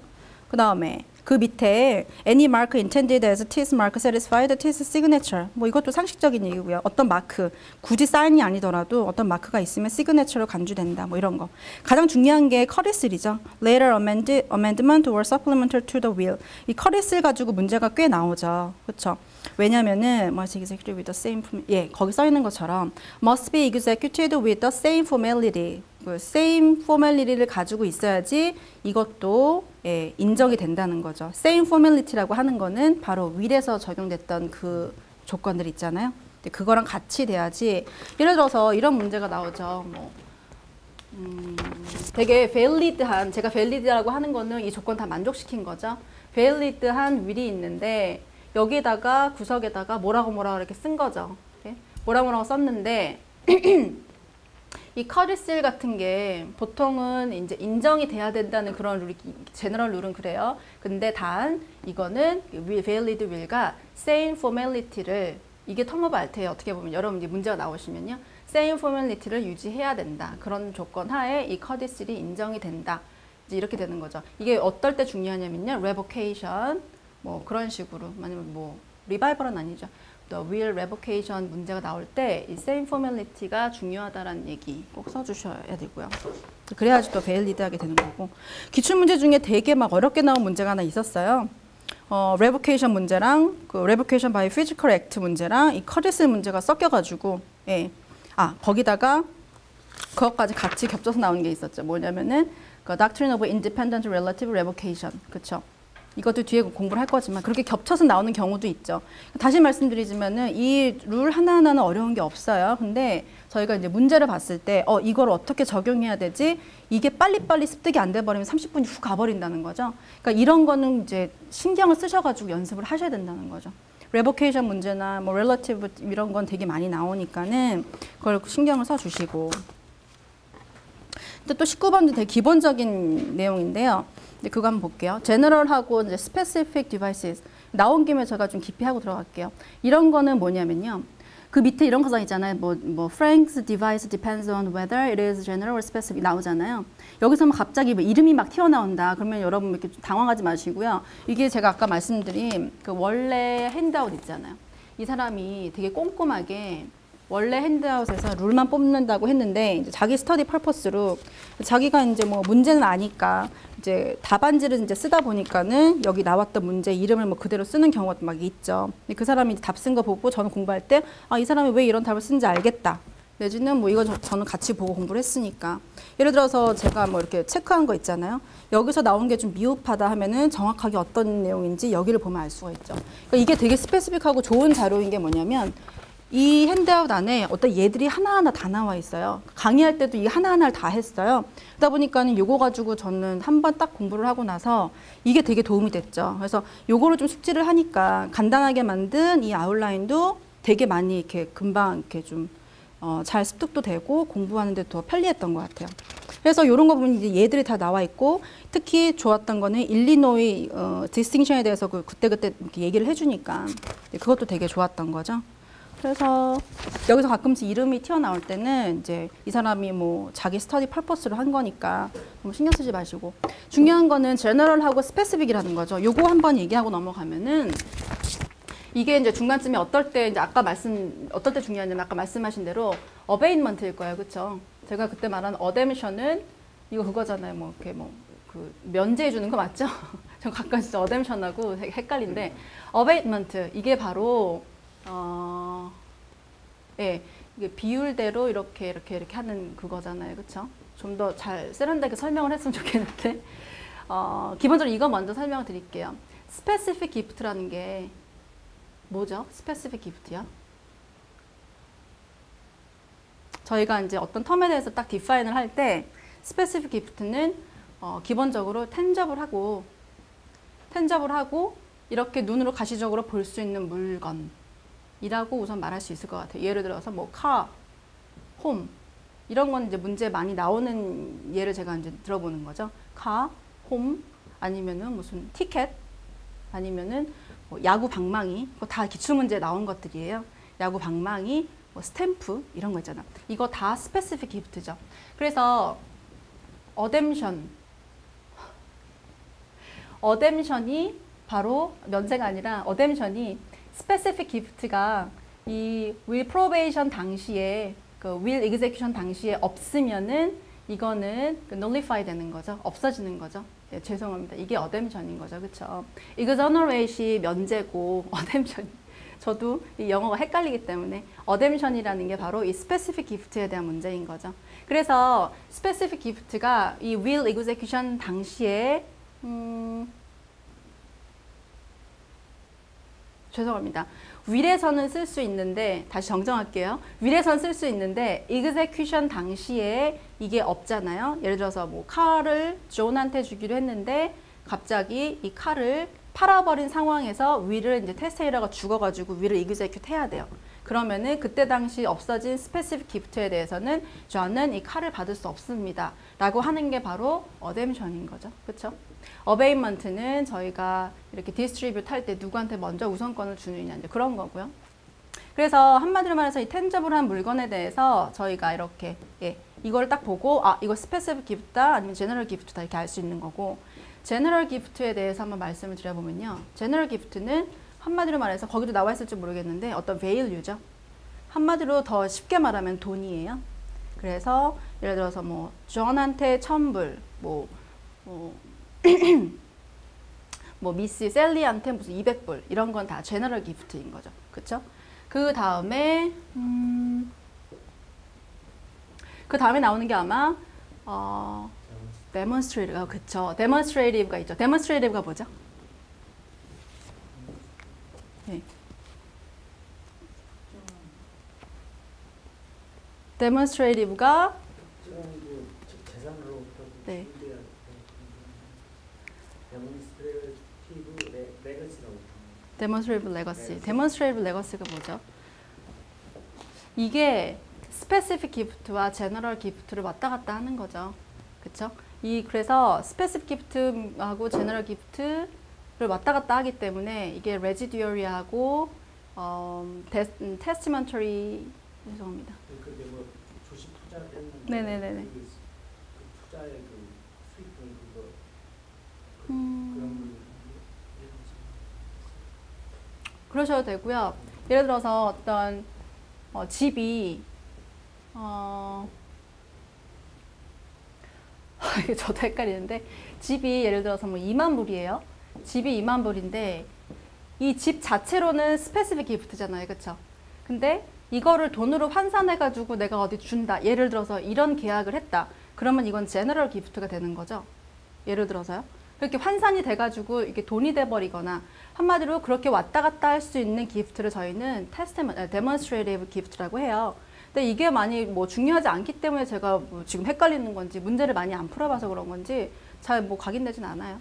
그 다음에 그 밑에 any mark intended as TS mark satisfy the TS signature. 뭐 이것도 상식적인 얘기고요. 어떤 마크, 굳이 사인이 아니더라도 어떤 마크가 있으면 시그네처로 간주된다. 뭐 이런 거. 가장 중요한 게 커리슬이죠. Later amendment or supplemental to the will. 이 커리슬 가지고 문제가 꽤 나오죠. 그렇죠? 왜냐면은 must execute with the same 예, 거기 써 있는 것처럼 must be executed with the same formality. 그 same formality를 가지고 있어야지 이것도 예, 인정이 된다는 거죠. same formality라고 하는 거는 바로 will에서 적용됐던 그 조건들 있잖아요. 그거랑 같이 돼야지. 예를 들어서 이런 문제가 나오죠. 뭐 되게 valid한, 제가 valid라고 하는 거는 이 조건 다 만족시킨 거죠. valid한 will이 있는데 여기다가 구석에다가 뭐라고 이렇게 쓴 거죠. 이렇게 뭐라고 썼는데 이 커리슬 같은 게 보통은 이제 인정이 돼야 된다는 그런 룰이, 제너럴 룰은 그래요. 근데 단 이거는 valid will과 same formality를, 이게 텀 오브 알트에 어떻게 보면 여러분 이제 문제가 나오시면요, same formality를 유지해야 된다. 그런 조건 하에 이 커리슬이 인정이 된다. 이제 이렇게 되는 거죠. 이게 어떨 때 중요하냐면요, revocation 뭐 그런 식으로, 아니면 뭐 리바이벌은 아니죠. 또 will revocation 문제가 나올 때 이 same formality가 중요하다라는 얘기 꼭 써주셔야 되고요. 그래야지 또 valid하게 되는 거고. 기출문제 중에 되게 막 어렵게 나온 문제가 하나 있었어요. revocation 문제랑 그 revocation by physical act 문제랑 이 커리슬 문제가 섞여가지고, 예. 거기다가 그것까지 같이 겹쳐서 나온 게 있었죠. 뭐냐면은 그 doctrine of independent relative revocation, 그렇죠? 이것도 뒤에 공부를 할 거지만 그렇게 겹쳐서 나오는 경우도 있죠. 다시 말씀드리지만은 이 룰 하나하나는 어려운 게 없어요. 근데 저희가 이제 문제를 봤을 때 이걸 어떻게 적용해야 되지? 이게 빨리빨리 습득이 안 돼 버리면 30분이 훅 가버린다는 거죠. 그러니까 이런 거는 이제 신경을 쓰셔가지고 연습을 하셔야 된다는 거죠. revocation 문제나 뭐 relative 이런 건 되게 많이 나오니까는 그걸 신경을 써 주시고. 근데 또 19번도 되게 기본적인 내용인데요. 그거 한번 볼게요. general하고 이제 specific devices 나온 김에 제가 좀 깊이 하고 들어갈게요. 이런 거는 뭐냐면요, 그 밑에 이런 거서 있잖아요. 뭐 Frank's device depends on whether it is general or specific 나오잖아요. 여기서 갑자기 뭐 이름이 막 튀어나온다. 그러면 여러분 이렇게 당황하지 마시고요. 이게 제가 아까 말씀드린 그 원래 핸드아웃 있잖아요. 이 사람이 되게 꼼꼼하게 원래 핸드아웃에서 룰만 뽑는다고 했는데 이제 자기 스터디 퍼포스로 자기가 이제 뭐 문제는 아니까 이제 답안지를 이제 쓰다 보니까는 여기 나왔던 문제 이름을 뭐 그대로 쓰는 경우가 막 있죠. 근데 그 사람이 답 쓴 거 보고 저는 공부할 때 이 사람이 왜 이런 답을 쓴지 알겠다. 내지는 뭐 이거 저는 같이 보고 공부를 했으니까. 예를 들어서 제가 뭐 이렇게 체크한 거 있잖아요. 여기서 나온 게 좀 미흡하다 하면은 정확하게 어떤 내용인지 여기를 보면 알 수가 있죠. 그러니까 이게 되게 스페시픽하고 좋은 자료인 게 뭐냐면 이 핸드아웃 안에 어떤 얘들이 하나하나 다 나와 있어요. 강의할 때도 이 하나하나를 다 했어요. 그러다 보니까는 요거 가지고 저는 한 번 딱 공부를 하고 나서 이게 되게 도움이 됐죠. 그래서 요거를 좀 숙지를 하니까 간단하게 만든 이 아웃라인도 되게 많이 이렇게 금방 이렇게 좀 잘 습득도 되고 공부하는 데 더 편리했던 것 같아요. 그래서 요런 거 보면 이제 얘들이 다 나와 있고, 특히 좋았던 거는 일리노이 디스팅션에 대해서 그때그때 이렇게 얘기를 해주니까 그것도 되게 좋았던 거죠. 그래서 여기서 가끔씩 이름이 튀어나올 때는 이제 이 사람이 뭐 자기 스터디 퍼포스로 한 거니까 너무 신경 쓰지 마시고, 중요한 거는 제너럴하고 스페시픽이라는 거죠. 요거 한번 얘기하고 넘어가면은 이게 이제 중간쯤에 어떨 때 이제 어떨 때 중요하냐면 아까 말씀하신 대로 어베인먼트일 거예요. 그렇죠? 제가 그때 말한 어뎀션은 이거 그거잖아요. 뭐 이렇게 뭐 그 면제해 주는 거 맞죠? 저 가끔 진짜 어뎀션하고 되게 헷갈린데, 어베인먼트 이게 바로 예, 이게 비율대로 이렇게 하는 그거잖아요. 그렇죠? 좀 더 잘 세련되게 설명을 했으면 좋겠는데, 기본적으로 이거 먼저 설명을 드릴게요. 스페시픽 기프트라는 게 뭐죠? 스페시픽 기프트요? 저희가 이제 어떤 텀에 대해서 딱 디파인을 할 때 스페시픽 기프트는 기본적으로 텐저블 하고 이렇게 눈으로 가시적으로 볼 수 있는 물건이라고 우선 말할 수 있을 것 같아요. 예를 들어서 뭐 카, 홈 이런 건 이제 문제 많이 나오는 예를 제가 이제 들어보는 거죠. 카, 홈 아니면은 무슨 티켓 아니면은 뭐 야구 방망이, 그거 다 기출문제에 나온 것들이에요. 야구 방망이, 뭐 스탬프 이런 거 있잖아. 이거 다 스페시픽 기프트죠. 어댐션이 바로 면제가 아니라 어댐션이 스페시픽 기프트가 이 will probation 당시에 그 will execution 당시에 없으면은 이거는 nullify 되는 거죠. 없어지는 거죠. 예, 죄송합니다. 이게 어댐션인 거죠. 그쵸? exonerate이 면제고 어댐션이 저도 이 영어가 헷갈리기 때문에 어댐션이라는 게 바로 이 스페시픽 기프트에 대한 문제인 거죠. 그래서 스페시픽 기프트가 이 will execution 당시에 죄송합니다. will에서는 쓸 수 있는데 다시 정정할게요. will에서는 쓸 수 있는데 execution 당시에 이게 없잖아요. 예를 들어서 뭐 칼을 존한테 주기로 했는데 갑자기 이 칼을 팔아버린 상황에서 will을 이제 테스테이러가 죽어가지고 will을 execute 해야 돼요. 그러면은 그때 당시 없어진 스페시픽 기프트에 대해서는 저는 이 칼을 받을 수 없습니다. 라고 하는 게 바로 어댐션인 거죠. 그쵸? 어베이먼트는 저희가 이렇게 디스트리뷰트 할 때 누구한테 먼저 우선권을 주느냐 이제 그런 거고요. 그래서 한마디로 말해서 이 텐저블한 물건에 대해서 저희가 이렇게 이걸 딱 보고 아 이거 스페시픽 기프트다 아니면 제너럴 기프트다 이렇게 알 수 있는 거고 제너럴 기프트에 대해서 한번 말씀을 드려보면요. 제너럴 기프트는 한마디로 말해서 거기도 나와 있을지 모르겠는데 어떤 value죠. 한마디로 더 쉽게 말하면 돈이에요. 그래서 예를 들어서 뭐 존한테 1000불 뭐 미스 셀리한테 무슨 200불 이런 건 다 제너럴 기프트인 거죠. 그쵸? 그 다음에 나오는 게 아마 데몬스트레이티브가 그쵸. 데몬스트레이티브가 있죠. 데몬스트레이티브가 뭐죠? 네. 데몬스트레이티브가 네. 데몬스트레이티브 레거시. 데몬스트레이티브 레거시가 뭐죠? 이게 스페시픽 기프트와 제너럴 기프트를 왔다 갔다 하는 거죠. 그쵸? 그래서 스페시픽 기프트하고 제너럴 기프트를 왔다 갔다 하기 때문에 이게 레지듀얼리하고 테스티먼터리 죄송합니다. 그게 뭐 주식 투자를 했는데 네네네네. 그 투자의 그 수익금 그거 그런 그러셔도 되고요. 예를 들어서 어떤 집이 이게 저도 헷갈리는데 집이 예를 들어서 뭐 2만 불이에요. 집이 2만 불인데 이 집 자체로는 스페시픽 기프트잖아요. 그쵸? 근데 이거를 돈으로 환산해가지고 내가 어디 준다. 예를 들어서 이런 계약을 했다. 그러면 이건 제너럴 기프트가 되는 거죠. 예를 들어서요. 그렇게 환산이 돼가지고 이게 돈이 돼버리거나 한마디로 그렇게 왔다 갔다 할 수 있는 기프트를 저희는 데몬스트레이티브 기프트라고 해요. 근데 이게 많이 뭐 중요하지 않기 때문에 제가 뭐 지금 헷갈리는 건지 문제를 많이 안 풀어봐서 그런 건지 잘 뭐 각인되진 않아요.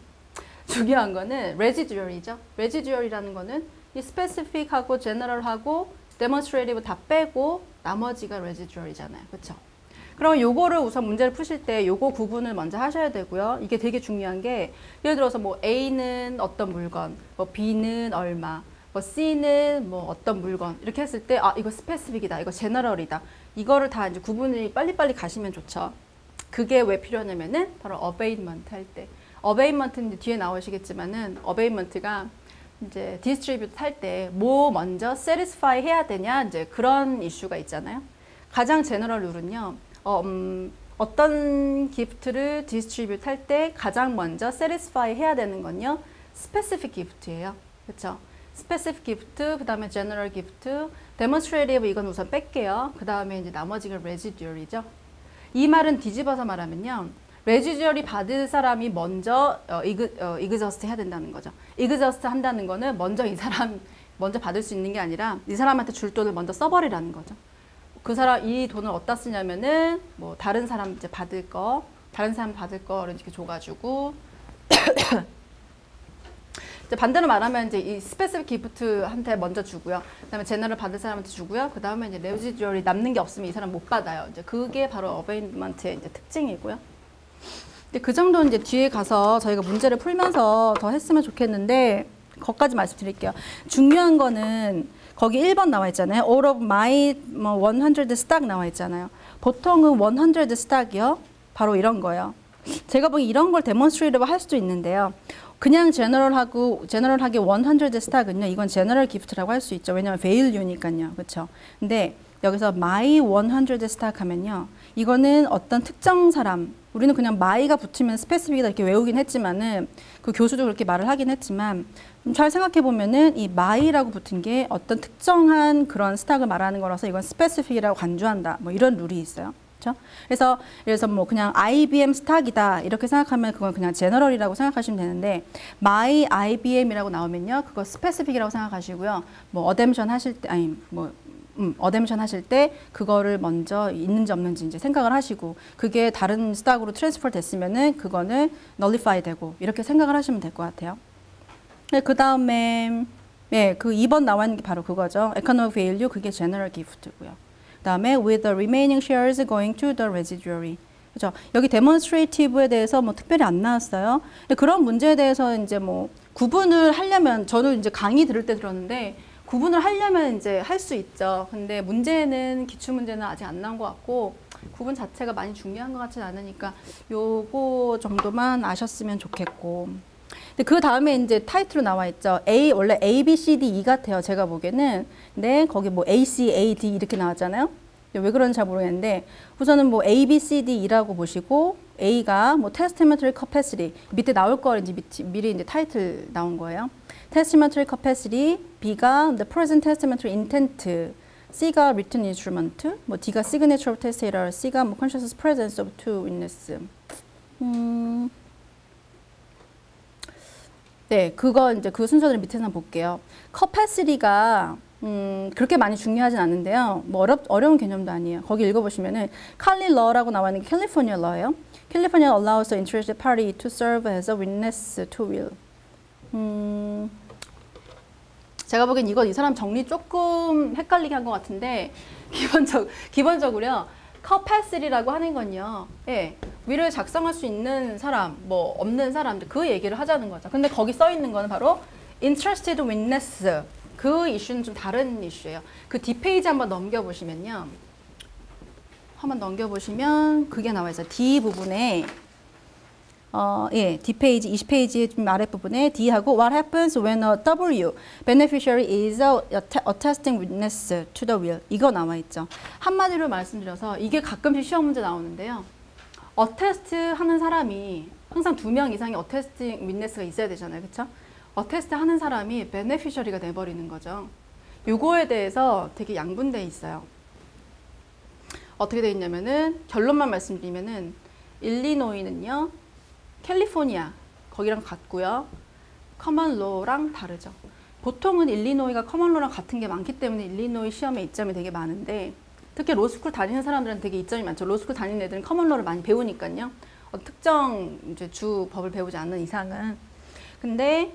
중요한 거는 레지듀얼이죠. 레지듀얼이라는 거는 이 스페시픽하고 제너럴하고 데몬스트레이티브 다 빼고 나머지가 레지듀얼이잖아요. 그렇죠? 그럼 요거를 우선 문제를 푸실 때 요거 구분을 먼저 하셔야 되고요. 이게 되게 중요한 게 예를 들어서 뭐 A는 어떤 물건, 뭐 B는 얼마, 뭐 C는 뭐 어떤 물건 이렇게 했을 때 아 이거 스페시픽이다, 이거 제너럴이다. 이거를 다 이제 구분이 빨리빨리 가시면 좋죠. 그게 왜 필요하냐면은 바로 어베이먼트 할 때. 어베이먼트는 이제 뒤에 나오시겠지만은 어베이먼트가 이제 디스트리뷰트 할 때 뭐 먼저 satisfy 해야 되냐 이제 그런 이슈가 있잖아요. 가장 제너럴 룰은요. 어떤 기프트를 디스트리뷰트 할 때 가장 먼저 satisfy 해야 되는 건요. 스페시픽 기프트예요. 그렇죠? 스페시픽 기프트, 그 다음에 제너럴 기프트, 데몬스트레이티브 이건 우선 뺄게요. 그 다음에 이제 나머지가 레지듀얼이죠. 이 말은 뒤집어서 말하면요. 레지듀얼이 받을 사람이 먼저 이그저스트 해야 된다는 거죠. 이그저스트 한다는 거는 먼저 이 사람 먼저 받을 수 있는 게 아니라 이 사람한테 줄 돈을 먼저 써버리라는 거죠. 그 사람 이 돈을 어디다 쓰냐면은 뭐 다른 사람 이제 받을 거, 다른 사람 받을 거를 이렇게 줘가지고 이제 반대로 말하면 이제 이 스페시픽 기프트한테 먼저 주고요. 그다음에 제너럴 받을 사람한테 주고요. 그다음에 이제 레지듀얼이 남는 게 없으면 이 사람 못 받아요. 이제 그게 바로 어베인먼트의 이제 특징이고요. 근데 그 정도는 이제 뒤에 가서 저희가 문제를 풀면서 더 했으면 좋겠는데 거기까지 말씀드릴게요. 중요한 거는 거기 1번 나와 있잖아요. All of my 100 stock 나와 있잖아요. 보통은 100 stock이요. 바로 이런 거예요. 제가 보기 이런 걸 데몬스트레이트로 할 수도 있는데요. 그냥 제너럴하게 100 스탁은요. 이건 제너럴 기프트라고 할 수 있죠. 왜냐면 베일류니까요. 그렇죠? 근데 여기서 my 100 스탁 하면요. 이거는 어떤 특정 사람, 우리는 그냥 my가 붙으면 스페시픽이다 이렇게 외우긴 했지만은 그 교수도 그렇게 말을 하긴 했지만 잘 생각해 보면은 이 my라고 붙은 게 어떤 특정한 그런 스탁을 말하는 거라서 이건 스페시픽이라고 간주한다. 뭐 이런 룰이 있어요. 그렇죠? 그래서 뭐 그냥 IBM 스탁이다 이렇게 생각하면 그건 그냥 제너럴이라고 생각하시면 되는데 my IBM이라고 나오면요 그거 스페시픽이라고 생각하시고요 뭐 어댐션 하실 때 아니 뭐 어댐션 하실 때 그거를 먼저 있는지 없는지 이제 생각을 하시고 그게 다른 스탁으로 트랜스퍼 됐으면은 그거는 nullify 되고 이렇게 생각을 하시면 될 것 같아요. 그 다음에 예, 그 2번 나와 있는 게 바로 그거죠. economic value 그게 general gift고요. 그다음에 with the remaining shares going to the residuary. 그죠? 여기 demonstrative에 대해서 뭐 특별히 안 나왔어요. 그런 문제에 대해서 이제 뭐 구분을 하려면 저도 이제 강의 들을 때 들었는데 구분을 하려면 이제 할 수 있죠. 근데 문제는 기출 문제는 아직 안 나온 것 같고 구분 자체가 많이 중요한 것 같지 않으니까 요거 정도만 아셨으면 좋겠고. 근데 그 다음에 이제 타이틀로 나와 있죠. 원래 A, B, C, D, E 같아요. 제가 보기에는. 근데 거기 뭐 A, C, A, D 이렇게 나왔잖아요. 왜 그런지 잘 모르겠는데 우선은 뭐 A, B, C, D, E라고 보시고 A가 뭐 testamentary capacity 밑에 나올 거 이제 미리 이제 타이틀 나온 거예요. testamentary capacity, B가 the present testamentary intent, C가 written instrument, 뭐 D가 signature of testator, C가 뭐 conscious presence of two witness. 네, 그거 이제 그 순서를 밑에서 볼게요. capacity가 그렇게 많이 중요하진 않은데요. 뭐 어려운 개념도 아니에요. 거기 읽어보시면은 칼리 러라고 나와 있는 게 캘리포니아 러예요. California allows the interested party to serve as a witness to will. 제가 보기엔 이 사람 정리 조금 헷갈리게 한 것 같은데 기본적으로요. capacity라고 하는 건요. 예, will을 작성할 수 있는 사람, 뭐 없는 사람들 그 얘기를 하자는 거죠. 근데 거기 써 있는 거는 바로 interested witness. 그 이슈는 좀 다른 이슈예요. 그 뒷페이지 한번 넘겨보시면요. 한번 넘겨보시면 그게 나와 있어요. D 부분에 예, 뒷페이지 20페이지 좀 아랫부분에 D하고 What happens when a W beneficiary is attesting witness to the will 이거 나와 있죠. 한마디로 말씀드려서 이게 가끔씩 시험 문제 나오는데요. 어테스트 하는 사람이 항상 2명 이상의 어테스팅 윗네스가 있어야 되잖아요. 그렇죠? 어테스트 하는 사람이 베네피셔리가 돼버리는 거죠. 요거에 대해서 되게 양분돼 있어요. 어떻게 돼 있냐면은 결론만 말씀드리면은 일리노이는요. 캘리포니아 거기랑 같고요. 커먼로랑 다르죠. 보통은 일리노이가 커먼로랑 같은 게 많기 때문에 일리노이 시험에 이점이 되게 많은데 특히 로스쿨 다니는 사람들은 되게 이점이 많죠. 로스쿨 다니는 애들은 커먼로를 많이 배우니까요. 특정 이제 주 법을 배우지 않는 이상은. 근데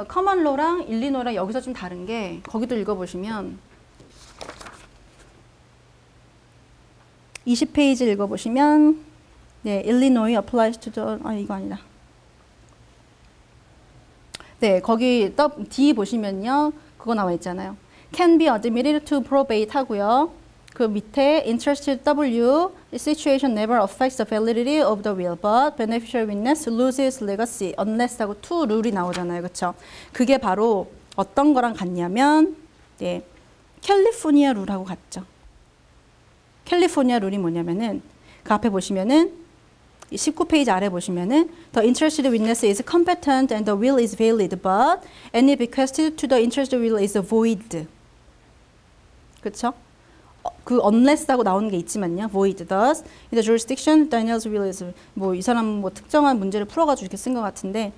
커먼로랑 일리노이랑 여기서 좀 다른 게 거기도 읽어보시면 20페이지 읽어보시면 네, Illinois applies to the 이거 아니다. 네, 거기 D 보시면요. 그거 나와 있잖아요. Can be admitted to probate 하고요. 그 밑에 interested W situation never affects the validity of the will, but beneficial witness loses legacy unless 하고 two 룰이 나오잖아요. 그렇죠? 그게 바로 어떤 거랑 같냐면 네, 캘리포니아 룰하고 같죠. 캘리포니아 룰이 뭐냐면은 그 앞에 보시면은 19페이지 아래 보시면은 The interested witness is competent and the will is valid, but any bequest to the interested will is void. 그렇죠? 그 unless하고 나오는 게 있지만요. void. Thus, in the jurisdiction, Daniel's will is 뭐 이 사람 뭐 특정한 문제를 풀어가지고 이렇게 쓴 것 같은데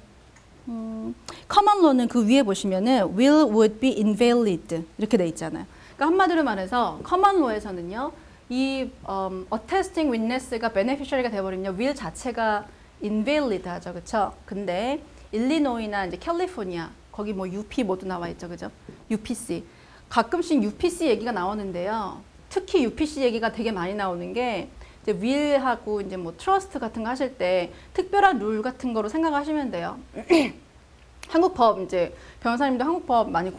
common law는 그 위에 보시면은 will would be invalid 이렇게 돼 있잖아요. 그러니까 한마디로 말해서 common law에서는요. 이 attesting witness가 beneficiary가 돼버리면 will 자체가 invalid 하죠. 그렇죠? 근데 일리노이나 이제 캘리포니아 거기 뭐 UP 모두 나와 있죠. 그죠? UPC. 가끔씩 UPC 얘기가 나오는데요. 특히 UPC 얘기가 되게 많이 나오는 게 이제 will하고 이제 뭐 trust 같은 거 하실 때 특별한 룰 같은 거로 생각하시면 돼요. 한국법 이제 변호사님도 한국법 많이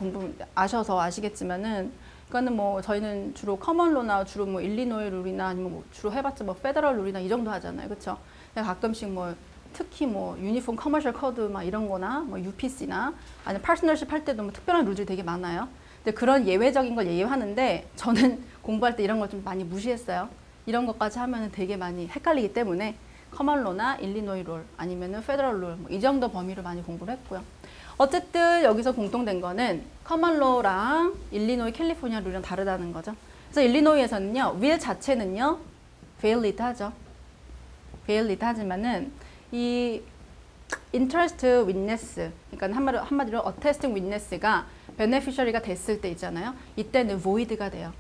아셔서 아시겠지만은 그거는 뭐 저희는 주로 커먼로나 주로 뭐 일리노이 룰이나 아니면 뭐 주로 해봤자 뭐 페더럴 룰이나 이 정도 하잖아요. 그렇죠? 가끔씩 뭐 특히 뭐 유니폼 커머셜 코드 막 이런 거나 뭐 UPC나 아니면 파트너십 할 때도 뭐 특별한 룰들이 되게 많아요. 근데 그런 예외적인 걸 예외하는데 저는 공부할 때 이런 걸 좀 많이 무시했어요. 이런 것까지 하면은 되게 많이 헷갈리기 때문에 커먼로나 일리노이 룰 아니면은 페더럴 룰 이 정도 범위로 많이 공부를 했고요. 어쨌든 여기서 공통된 거는 커먼로랑 일리노이 캘리포니아 룰이랑 다르다는 거죠. 그래서 일리노이에서는요, 윌 자체는요, valid 하죠. valid 하지만은 이 interest witness, 그러니까 한마디로 attesting witness가 beneficiary가 됐을 때 있잖아요. 이때는 void가 돼요.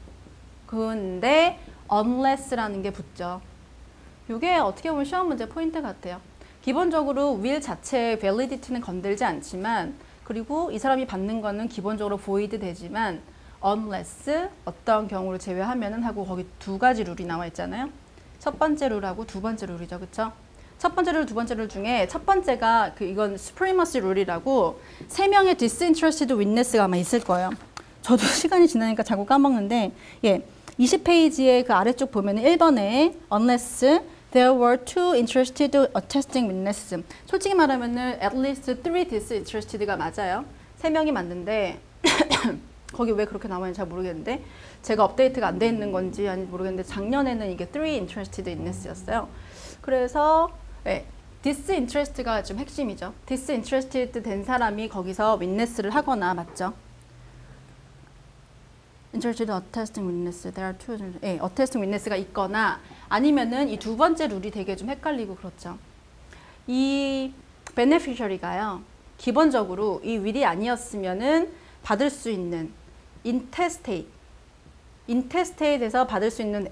근데 unless라는 게 붙죠. 이게 어떻게 보면 시험 문제 포인트 같아요. 기본적으로 will 자체의 validity는 건들지 않지만, 그리고 이 사람이 받는 거는 기본적으로 void 되지만 unless 어떤 경우를 제외하면은 하고 거기 두 가지 룰이 나와 있잖아요. 첫 번째 룰하고 두 번째 룰이죠, 그렇죠? 첫 번째 룰, 두 번째 룰 중에 첫 번째가 이건 supremacy 룰이라고 세 명의 disinterested witness가 아마 있을 거예요. 저도 시간이 지나니까 자꾸 까먹는데, 예, 20페이지의 그 아래쪽 보면은 1번에 unless there were two interested attesting witnesses. 솔직히 말하면은 at least three disinterested가 맞아요. 세 명이 맞는데 거기 왜 그렇게 나와 있는지 잘 모르겠는데 제가 업데이트가 안 돼 있는 건지 아닌지 모르겠는데 작년에는 이게 three interested witness였어요. 그래서 네, disinterested가 좀 핵심이죠. disinterested 된 사람이 거기서 witness를 하거나 맞죠? interested attesting witness, there are two, 예, attesting witness가 있거나 아니면은 이 두 번째 룰이 되게 좀 헷갈리고 그렇죠. 이 beneficiary가요, 기본적으로 이 will이 아니었으면은 받을 수 있는 intestate에서 받을 수 있는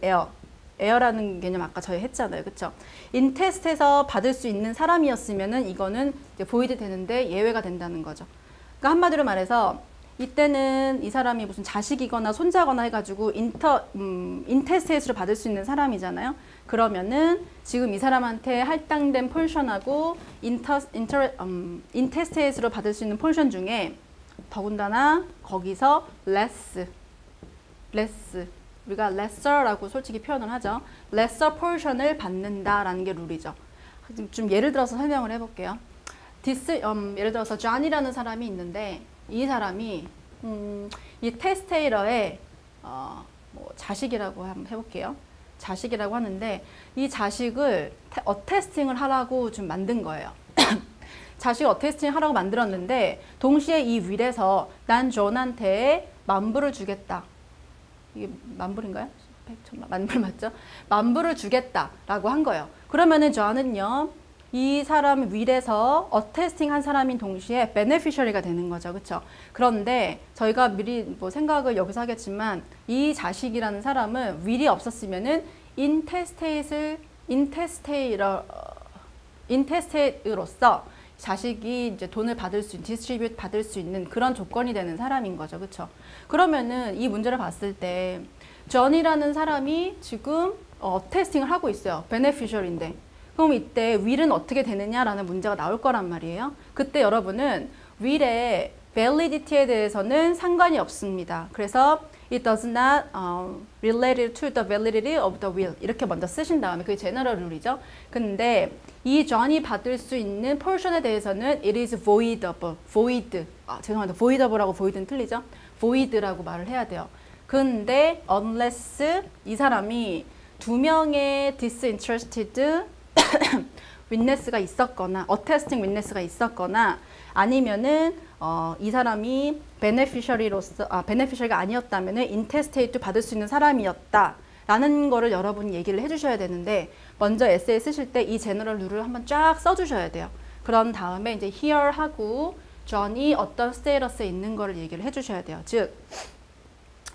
heir라는 개념 아까 저희 했잖아요, 그렇죠? intestate에서 받을 수 있는 사람이었으면은 이거는 이제 void 되는데 예외가 된다는 거죠. 그러니까 한마디로 말해서 이때는 이 사람이 무슨 자식이거나 손자거나 해가지고 intestate로 받을 수 있는 사람이잖아요. 그러면은 지금 이 사람한테 할당된 폴션하고 intestate로 받을 수 있는 폴션 중에 더군다나 거기서 less 우리가 lesser라고 솔직히 표현을 하죠. lesser portion을 받는다라는 게 룰이죠. 좀 예를 들어서 설명을 해볼게요. 예를 들어서 존이라는 사람이 있는데 이 사람이 이 테스테이러의 뭐 자식이라고 한번 해볼게요. 자식이라고 하는데 이 자식을 어테스팅을 하라고 좀 만든 거예요. 자식을 어테스팅 하라고 만들었는데 동시에 이 윌에서 난 존한테 $10,000을 주겠다. 이게 $10,000인가요? 100,000만, $10,000 맞죠? $10,000을 주겠다라고 한 거예요. 그러면은 존은요, 이 사람 윌에서 어테스팅 한 사람인 동시에 베네피셔리가 되는 거죠, 그렇죠? 그런데 저희가 미리 뭐 생각을 여기서 하겠지만 이 자식이라는 사람은 윌이 없었으면은 인테스테이로서 자식이 이제 돈을 받을 수 있는, 디스트리뷰트 받을 수 있는 그런 조건이 되는 사람인 거죠, 그렇죠? 그러면은 이 문제를 봤을 때 존이라는 사람이 지금 테스팅을 하고 있어요, 베네피셔리인데. 그럼 이때 will은 어떻게 되느냐라는 문제가 나올 거란 말이에요. 그때 여러분은 will의 validity에 대해서는 상관이 없습니다. 그래서 it does not related to the validity of the will 이렇게 먼저 쓰신 다음에 그게 제너럴 룰이죠. 근데 이 존이 받을 수 있는 portion에 대해서는 it is voidable, 죄송합니다. voidable하고 void는 틀리죠. void라고 말을 해야 돼요. 근데 unless 이 사람이 두 명의 disinterested witness가 있었거나 attesting witness가 있었거나 아니면은 이 사람이 beneficiary가 아니었다면은 intestate 받을 수 있는 사람이었다라는 거를 여러분이 얘기를 해주셔야 되는데 먼저 에세이 쓰실 때 이 제너럴 룰을 한번 쫙 써주셔야 돼요. 그런 다음에 이제 here하고 존이 어떤 스테이러스에 있는 거를 얘기를 해주셔야 돼요. 즉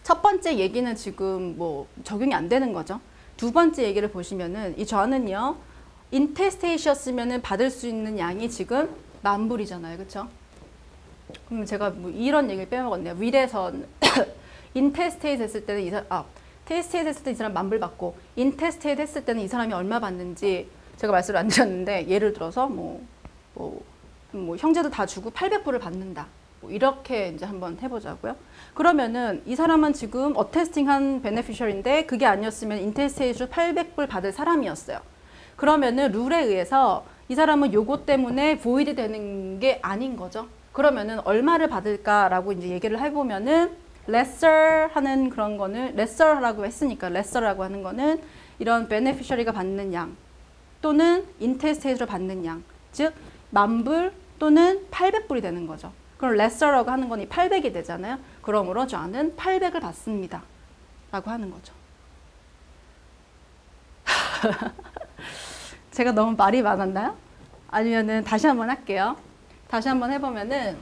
첫 번째 얘기는 지금 뭐 적용이 안 되는 거죠. 두 번째 얘기를 보시면은 이 존은요, 인테스테이시였으면은 받을 수 있는 양이 지금 $10,000이잖아요, 그렇죠? 그럼 제가 뭐 이런 얘기를 빼먹었네요. 윌에서 인테스테이트 했을 때는 테스테이트 했을 때 이 사람 $10,000 받고 인테스테이트 했을 때는 이 사람이 얼마 받는지 제가 말씀을 안 드렸는데 예를 들어서 뭐 형제도 다 주고 $800을 받는다. 뭐 이렇게 이제 한번 해보자고요. 그러면은 이 사람은 지금 어테스팅한 베네피셜인데 그게 아니었으면 인테스테이트 $800 받을 사람이었어요. 그러면은 룰에 의해서 이 사람은 요거 때문에 void 되는 게 아닌 거죠. 그러면은 얼마를 받을까라고 이제 얘기를 해보면은 lesser 하는 그런 거는 lesser라고 했으니까 lesser라고 하는 거는 이런 beneficiary가 받는 양 또는 intestate로 받는 양, 즉 10,000불 또는 800불이 되는 거죠. 그럼 lesser라고 하는 건 이 800이 되잖아요. 그러므로 저는 800을 받습니다. 라고 하는 거죠. 제가 너무 말이 많았나요? 아니면은 다시 한번 할게요. 다시 한번 해보면은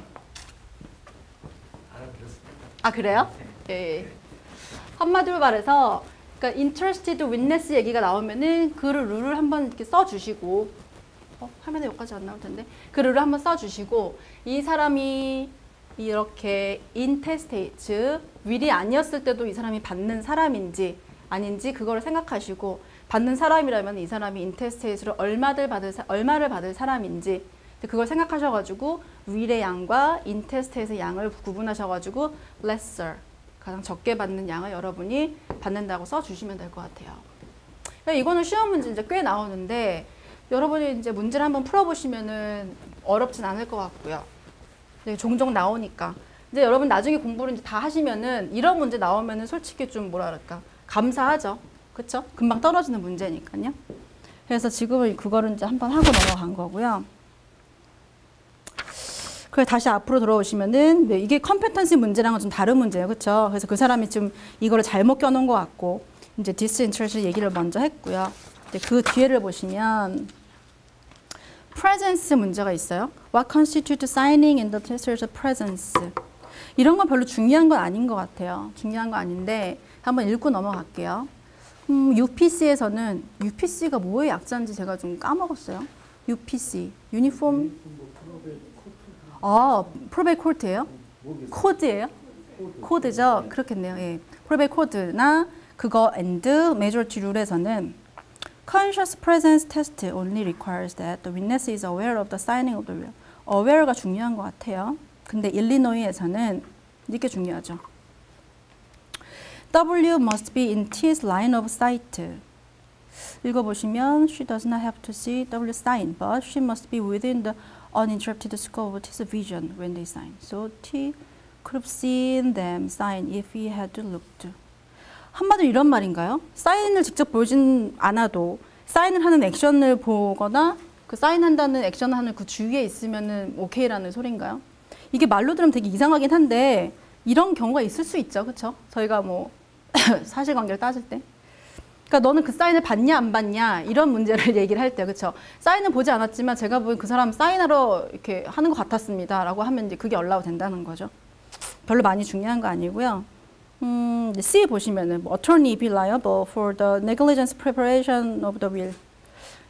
아 그래요? 예. 한마디로 말해서 그러니까 interested witness 얘기가 나오면은 그 룰을 한번 이렇게 써주시고 화면에 여기까지 안 나올 텐데 그 룰을 한번 써주시고 이 사람이 이렇게 intestate 즉 윌이 아니었을 때도 이 사람이 받는 사람인지 아닌지 그거를 생각하시고 받는 사람이라면 이 사람이 intestate로 얼마를 받을 사람인지 그걸 생각하셔가지고 윌의 양과 intestate의 양을 구분하셔가지고 lesser 가장 적게 받는 양을 여러분이 받는다고 써주시면 될 것 같아요. 이거는 시험 문제 이제 꽤 나오는데 여러분이 이제 문제를 한번 풀어보시면은 어렵진 않을 것 같고요. 종종 나오니까 이제 여러분 나중에 공부를 이제 다 하시면은 이런 문제 나오면은 솔직히 좀 뭐라 그럴까 감사하죠. 그쵸? 금방 떨어지는 문제니까요. 그래서 지금은 그거를 이제 한번 하고 넘어간 거고요. 그래 다시 앞으로 돌아오시면은 이게 컴petency 문제랑은 좀 다른 문제예요. 그쵸? 그래서 그 사람이 지금 이거를 잘못 껴놓은 것 같고 이제 disinterest 얘기를 먼저 했고요. 그 뒤에를 보시면 presence 문제가 있어요. What constitutes signing in the tester's presence? 이런 건 별로 중요한 건 아닌 것 같아요. 중요한 거 아닌데 한번 읽고 넘어갈게요. UPC에서는 UPC가 뭐의 약자인지 제가 좀 까먹었어요. UPC, 유니폼 프로베이트 코드예요? 코드예요? 코드죠. 그렇겠네요. 예. 프로베이트 코드나 그거 and majority 룰에서는 conscious presence test only requires that the witness is aware of the signing of the will. aware가 중요한 것 같아요. 근데 일리노이에서는 이게 중요하죠. W must be in T's line of sight. 읽어보시면 she does not have to see W sign, but she must be within the uninterrupted scope of T's vision when they sign. So T could have seen them sign if he had looked. 한마디로 이런 말인가요? 사인을 직접 보진 않아도 사인을 하는 액션을 보거나 그 사인한다는 액션을 하는 그 주위에 있으면은 오케이라는 소린가요? 이게 말로 들으면 되게 이상하긴 한데 이런 경우가 있을 수 있죠. 그렇죠? 저희가 뭐 사실관계를 따질 때. 그러니까 너는 그 사인을 받냐 안 받냐 이런 문제를 얘기를 할 때 그렇죠? 사인은 보지 않았지만 제가 보기엔 그 사람 사인하러 이렇게 하는 것 같았습니다. 라고 하면 이제 그게 얼라우 된다는 거죠. 별로 많이 중요한 거 아니고요. C 보시면은 attorney be liable for the negligence preparation of the will.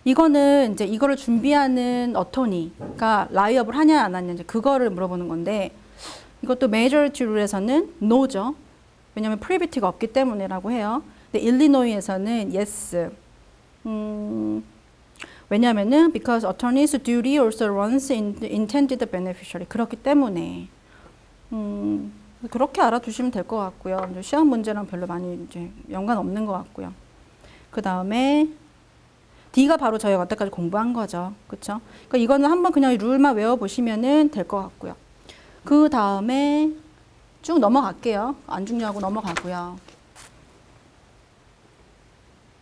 이거는 이제 이거를 준비하는 attorney가 liable 하냐 안 하냐 이제 그거를 물어보는 건데 이것도 majority 룰에서는 no죠. 왜냐하면 privity가 없기 때문에라고 해요. 근데 일리노이에서는 yes. 왜냐하면은 because attorney's duty also runs in the intended beneficiary. 그렇기 때문에. 그렇게 알아두시면 될 것 같고요. 시험 문제랑 별로 많이 이제 연관 없는 것 같고요. 그 다음에 D가 바로 저희가 여태까지 공부한 거죠. 그렇죠? 그러니까 이거는 한번 그냥 룰만 외워보시면 될 것 같고요. 그 다음에 쭉 넘어갈게요. 안 중요하고 넘어가고요.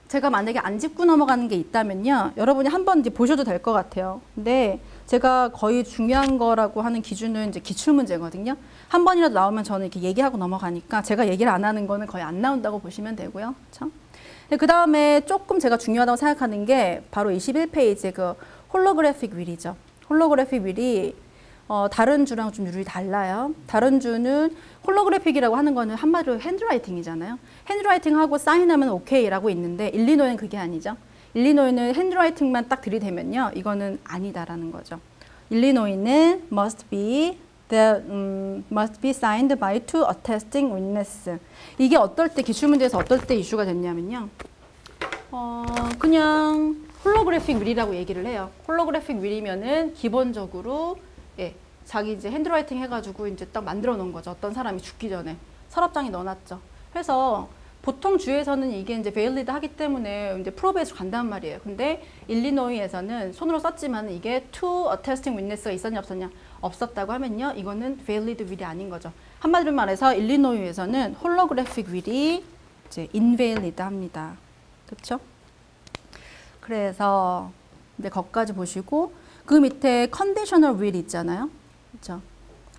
제가 만약에 안 짚고 넘어가는 게 있다면요. 여러분이 한번 이제 보셔도 될 것 같아요. 근데 제가 거의 중요한 거라고 하는 기준은 이제 기출문제거든요. 한 번이라도 나오면 저는 이렇게 얘기하고 넘어가니까 제가 얘기를 안 하는 거는 거의 안 나온다고 보시면 되고요. 그렇죠? 그 다음에 조금 제가 중요하다고 생각하는 게 바로 21페이지의 그 홀로그래픽 윌이죠. 홀로그래픽 윌이 다른 주랑 좀 룰이 달라요. 다른 주는 홀로그래픽이라고 하는 거는 한마디로 핸드라이팅이잖아요. 핸드라이팅하고 사인하면 오케이라고 있는데 일리노이는 그게 아니죠. 일리노이는 핸드라이팅만 딱 들이대면요. 이거는 아니다라는 거죠. 일리노이는 must be signed by two attesting witness. 이게 어떨 때 기출문제에서 어떨 때 이슈가 됐냐면요. 그냥 홀로그래픽 윌이라고 얘기를 해요. 홀로그래픽 윌이면은 기본적으로 자기 이제 핸드라이팅 해가지고 이제 딱 만들어 놓은 거죠. 어떤 사람이 죽기 전에 서랍장에 넣어놨죠. 그래서 보통 주에서는 이게 이제 valid 하기 때문에 이제 프로베이스로 간단 말이에요. 근데 일리노이에서는 손으로 썼지만 이게 to attesting witness가 있었냐 없었냐 없었다고 하면요. 이거는 valid will이 아닌 거죠. 한마디로 말해서 일리노이에서는 holographic will이 이제 invalid 합니다. 그렇죠? 그래서 이제 거기까지 보시고 그 밑에 conditional will 있잖아요. 그렇죠?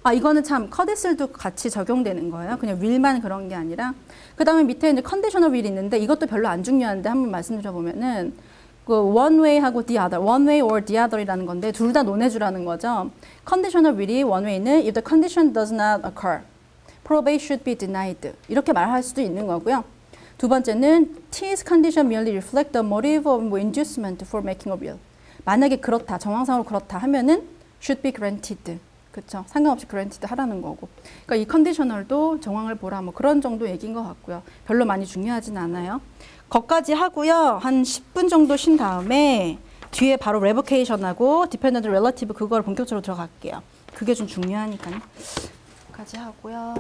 아, 이거는 참 커디슬도 같이 적용되는 거예요. 그냥 will만 그런 게 아니라. 그 다음에 밑에 이제 conditional will이 있는데 이것도 별로 안 중요한데 한번 말씀드려보면은 그 one way하고 the other, one way or the other이라는 건데 둘 다 논해주라는 거죠. conditional will이 one way는 if the condition does not occur, probate should be denied. 이렇게 말할 수도 있는 거고요. 두 번째는 T's condition merely reflect the motive of inducement for making a will. 만약에 그렇다, 정황상으로 그렇다 하면은 should be granted. 그렇죠. 상관없이 granted 하라는 거고. 그러니까 이 컨디셔널도 정황을 보라 뭐 그런 정도 얘기인 것 같고요. 별로 많이 중요하진 않아요. 거기까지 하고요. 한 10분 정도 쉰 다음에 뒤에 바로 revocation하고 dependent relative 그걸 본격적으로 들어갈게요. 그게 좀 중요하니까요. 까지 하고요.